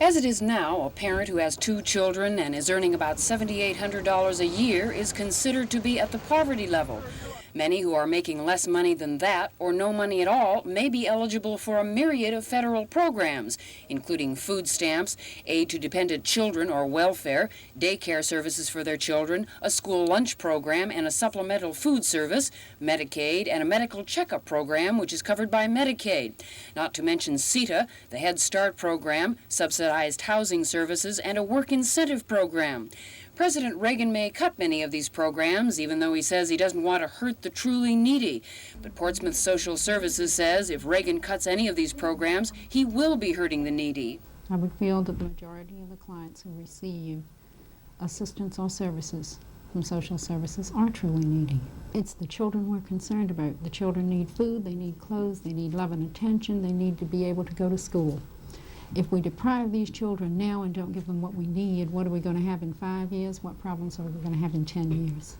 As it is now, a parent who has 2 children and is earning about $7,800 a year is considered to be at the poverty level. Many who are making less money than that, or no money at all, may be eligible for a myriad of federal programs, including food stamps, aid to dependent children or welfare, daycare services for their children, a school lunch program and a supplemental food service, Medicaid, and a medical checkup program which is covered by Medicaid. Not to mention CETA, the Head Start program, subsidized housing services, and a work incentive program. President Reagan may cut many of these programs, even though he says he doesn't want to hurt the truly needy. But Portsmouth Social Services says if Reagan cuts any of these programs, he will be hurting the needy. I would feel that the majority of the clients who receive assistance or services from social services are truly needy. It's the children we're concerned about. The children need food, they need clothes, they need love and attention, they need to be able to go to school. If we deprive these children now and don't give them what we need, what are we going to have in 5 years? What problems are we going to have in 10 years?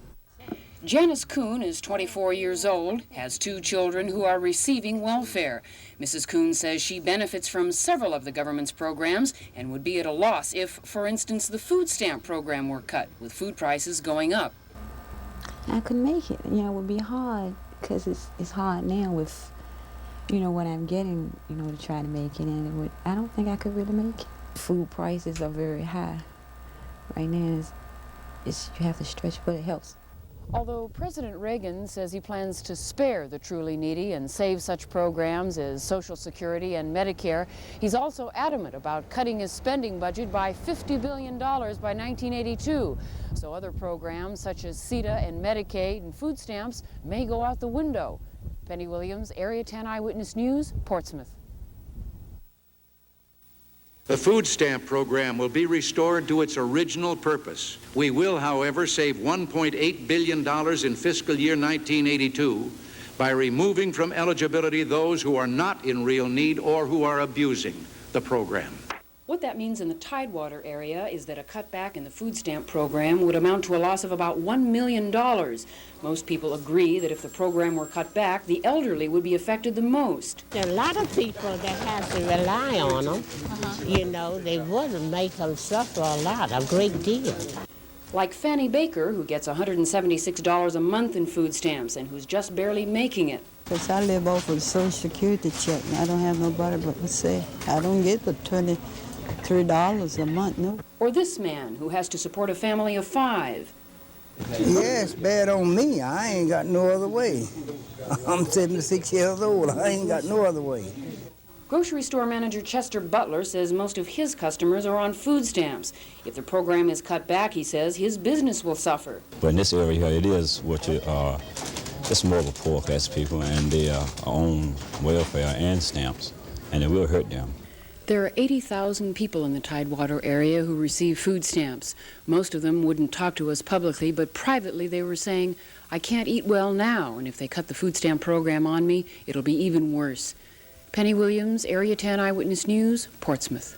Janice Kuhn is 24 years old, has 2 children who are receiving welfare. Mrs. Kuhn says she benefits from several of the government's programs and would be at a loss if, for instance, the food stamp program were cut, with food prices going up. I could make it. It would be hard because it's hard now with what I'm getting, to try to make it, and I don't think I could really make it. Food prices are very high. Right now, you have to stretch, but it helps. Although President Reagan says he plans to spare the truly needy and save such programs as Social Security and Medicare, he's also adamant about cutting his spending budget by $50 billion by 1982. So other programs such as CETA and Medicaid and food stamps may go out the window. Penny Williams, Area 10 Eyewitness News, Portsmouth. The food stamp program will be restored to its original purpose. We will, however, save $1.8 billion in fiscal year 1982 by removing from eligibility those who are not in real need or who are abusing the program. What that means in the Tidewater area is that a cutback in the food stamp program would amount to a loss of about $1 million. Most people agree that if the program were cut back, the elderly would be affected the most. There are a lot of people that have to rely on them. They wouldn't make them suffer a great deal. Like Fanny Baker, who gets $176 a month in food stamps and who's just barely making it. Because I live off of the Social Security check, and I don't have nobody but myself. I don't get the $23 a month, no. Or this man, who has to support a family of 5. Yeah, it's bad on me. I ain't got no other way. I'm 76 years old. I ain't got no other way. Grocery store manager Chester Butler says most of his customers are on food stamps. If the program is cut back, he says, his business will suffer. But in this area, it is it's more of a poor class of people, and they are on welfare and stamps, and it will hurt them. There are 80,000 people in the Tidewater area who receive food stamps. Most of them wouldn't talk to us publicly, but privately they were saying, I can't eat well now, and if they cut the food stamp program on me, it'll be even worse. Penny Williams, Area 10 Eyewitness News, Portsmouth.